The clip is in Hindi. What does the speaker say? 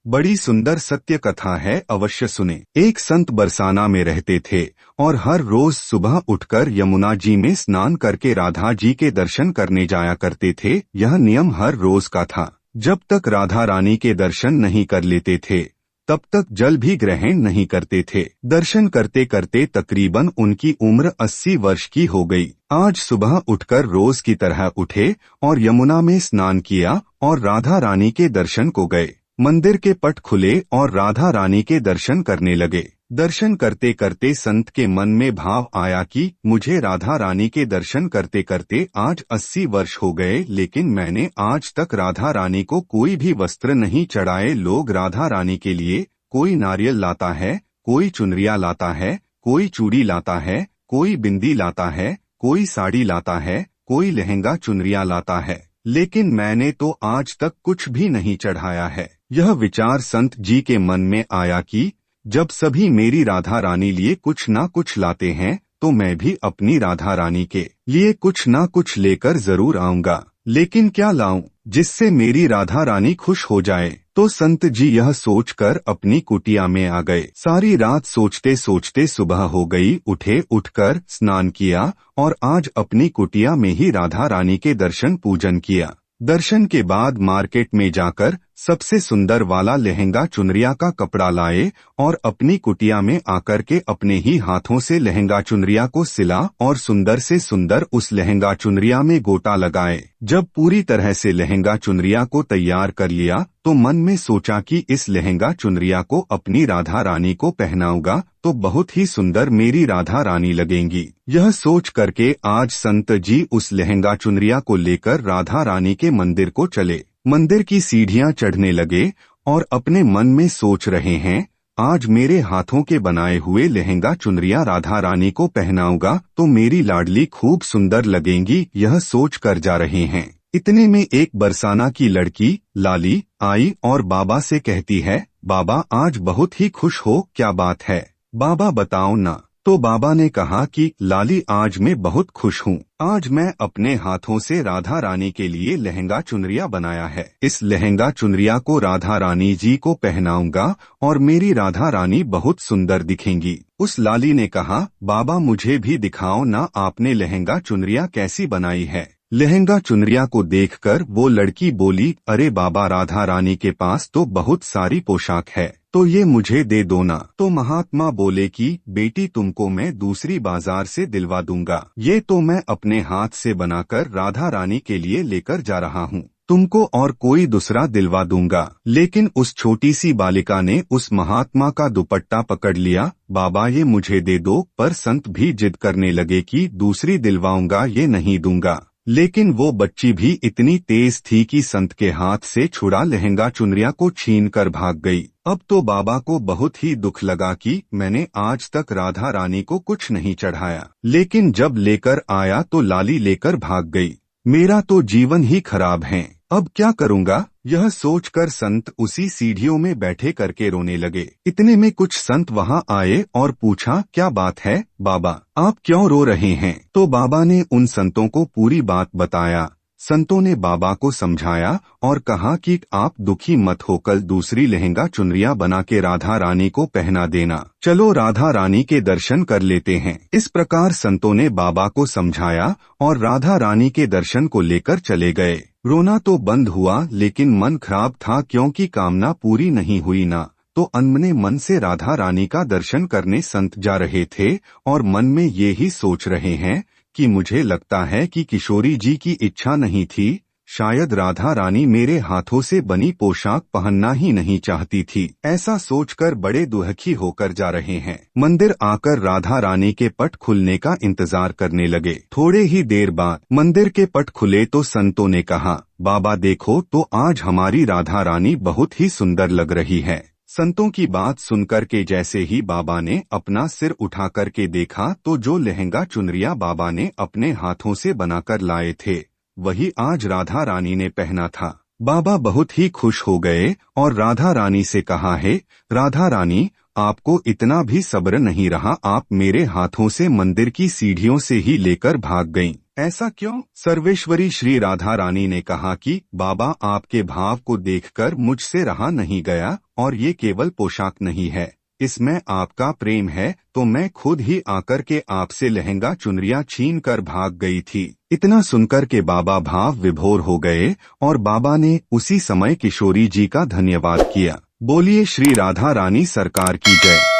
बड़ी सुंदर सत्य कथा है, अवश्य सुने। एक संत बरसाना में रहते थे और हर रोज सुबह उठकर यमुना जी में स्नान करके राधा जी के दर्शन करने जाया करते थे। यह नियम हर रोज का था। जब तक राधा रानी के दर्शन नहीं कर लेते थे तब तक जल भी ग्रहण नहीं करते थे। दर्शन करते करते तकरीबन उनकी उम्र 80 वर्ष की हो गई। आज सुबह उठकर रोज की तरह उठे और यमुना में स्नान किया और राधा रानी के दर्शन को गए। मंदिर के पट खुले और राधा रानी के दर्शन करने लगे। दर्शन करते करते संत के मन में भाव आया कि मुझे राधा रानी के दर्शन करते करते आज 80 वर्ष हो गए, लेकिन मैंने आज तक राधा रानी को कोई भी वस्त्र नहीं चढ़ाए। लोग राधा रानी के लिए कोई नारियल लाता है, कोई चुनरिया लाता है, कोई चूड़ी लाता है, कोई बिंदी लाता है, कोई साड़ी लाता है, कोई लहंगा चुनरिया लाता है, लेकिन मैंने तो आज तक कुछ भी नहीं चढ़ाया है। यह विचार संत जी के मन में आया कि जब सभी मेरी राधा रानी लिए कुछ ना कुछ लाते हैं तो मैं भी अपनी राधा रानी के लिए कुछ ना कुछ लेकर जरूर आऊंगा, लेकिन क्या लाऊं जिससे मेरी राधा रानी खुश हो जाए। तो संत जी यह सोचकर अपनी कुटिया में आ गए। सारी रात सोचते सोचते सुबह हो गई। उठकर स्नान किया और आज अपनी कुटिया में ही राधा रानी के दर्शन पूजन किया। दर्शन के बाद मार्केट में जाकर सबसे सुंदर वाला लहंगा चुनरिया का कपड़ा लाए और अपनी कुटिया में आकर के अपने ही हाथों से लहंगा चुनरिया को सिला और सुंदर से सुंदर उस लहंगा चुनरिया में गोटा लगाए। जब पूरी तरह से लहंगा चुनरिया को तैयार कर लिया तो मन में सोचा कि इस लहंगा चुनरिया को अपनी राधा रानी को पहनाऊंगा तो बहुत ही सुंदर मेरी राधा रानी लगेंगी। यह सोच करके आज संत जी उस लहंगा चुनरिया को लेकर राधा रानी के मंदिर को चले। मंदिर की सीढ़ियां चढ़ने लगे और अपने मन में सोच रहे हैं, आज मेरे हाथों के बनाए हुए लहंगा चुनरिया राधा रानी को पहनाऊंगा तो मेरी लाडली खूब सुंदर लगेंगी। यह सोच कर जा रहे हैं। इतने में एक बरसाना की लड़की लाली आई और बाबा से कहती है, बाबा आज बहुत ही खुश हो, क्या बात है बाबा बताओ ना। तो बाबा ने कहा कि लाली आज मैं बहुत खुश हूँ। आज मैं अपने हाथों से राधा रानी के लिए लहंगा चुनरिया बनाया है। इस लहंगा चुनरिया को राधा रानी जी को पहनाऊंगा और मेरी राधा रानी बहुत सुंदर दिखेंगी। उस लाली ने कहा, बाबा मुझे भी दिखाओ ना, आपने लहंगा चुनरिया कैसी बनाई है। लहंगा चुनरिया को देखकर वो लड़की बोली, अरे बाबा राधा रानी के पास तो बहुत सारी पोशाक है, तो ये मुझे दे दो ना। तो महात्मा बोले कि बेटी तुमको मैं दूसरी बाजार से दिलवा दूंगा, ये तो मैं अपने हाथ से बनाकर राधा रानी के लिए लेकर जा रहा हूँ, तुमको और कोई दूसरा दिलवा दूंगा। लेकिन उस छोटी सी बालिका ने उस महात्मा का दुपट्टा पकड़ लिया। बाबा ये मुझे दे दो, पर संत भी जिद करने लगे कि दूसरी दिलवाऊंगा, ये नहीं दूंगा। लेकिन वो बच्ची भी इतनी तेज थी कि संत के हाथ से छुड़ा लहंगा चुनरिया को छीन कर भाग गई। अब तो बाबा को बहुत ही दुख लगा कि मैंने आज तक राधा रानी को कुछ नहीं चढ़ाया, लेकिन जब लेकर आया तो लाली लेकर भाग गई। मेरा तो जीवन ही खराब है, अब क्या करूंगा। यह सोचकर संत उसी सीढ़ियों में बैठे करके रोने लगे। इतने में कुछ संत वहां आए और पूछा, क्या बात है बाबा, आप क्यों रो रहे हैं। तो बाबा ने उन संतों को पूरी बात बताया। संतों ने बाबा को समझाया और कहा कि आप दुखी मत हो, कल दूसरी लहंगा चुनरिया बना के राधा रानी को पहना देना। चलो राधा रानी के दर्शन कर लेते हैं। इस प्रकार संतों ने बाबा को समझाया और राधा रानी के दर्शन को लेकर चले गए। रोना तो बंद हुआ, लेकिन मन खराब था क्योंकि कामना पूरी नहीं हुई ना। तो अनमने मन से राधा रानी का दर्शन करने संत जा रहे थे और मन में ये ही सोच रहे हैं कि मुझे लगता है कि किशोरी जी की इच्छा नहीं थी, शायद राधा रानी मेरे हाथों से बनी पोशाक पहनना ही नहीं चाहती थी। ऐसा सोचकर बड़े दुखी होकर जा रहे हैं। मंदिर आकर राधा रानी के पट खुलने का इंतजार करने लगे। थोड़े ही देर बाद मंदिर के पट खुले तो संतों ने कहा, बाबा देखो तो आज हमारी राधा रानी बहुत ही सुंदर लग रही है। संतों की बात सुनकर के जैसे ही बाबा ने अपना सिर उठा करके देखा तो जो लहंगा चुनरिया बाबा ने अपने हाथों से बनाकर लाए थे वही आज राधा रानी ने पहना था। बाबा बहुत ही खुश हो गए और राधा रानी से कहा, है राधा रानी, आपको इतना भी सब्र नहीं रहा, आप मेरे हाथों से मंदिर की सीढ़ियों से ही लेकर भाग गईं। ऐसा क्यों? सर्वेश्वरी श्री राधा रानी ने कहा कि बाबा, आपके भाव को देखकर मुझसे रहा नहीं गया, और ये केवल पोशाक नहीं है, इसमें आपका प्रेम है, तो मैं खुद ही आकर के आपसे लहंगा चुनरियां छीन कर भाग गई थी। इतना सुनकर के बाबा भाव विभोर हो गए और बाबा ने उसी समय किशोरी जी का धन्यवाद किया। बोलिए श्री राधा रानी सरकार की जय।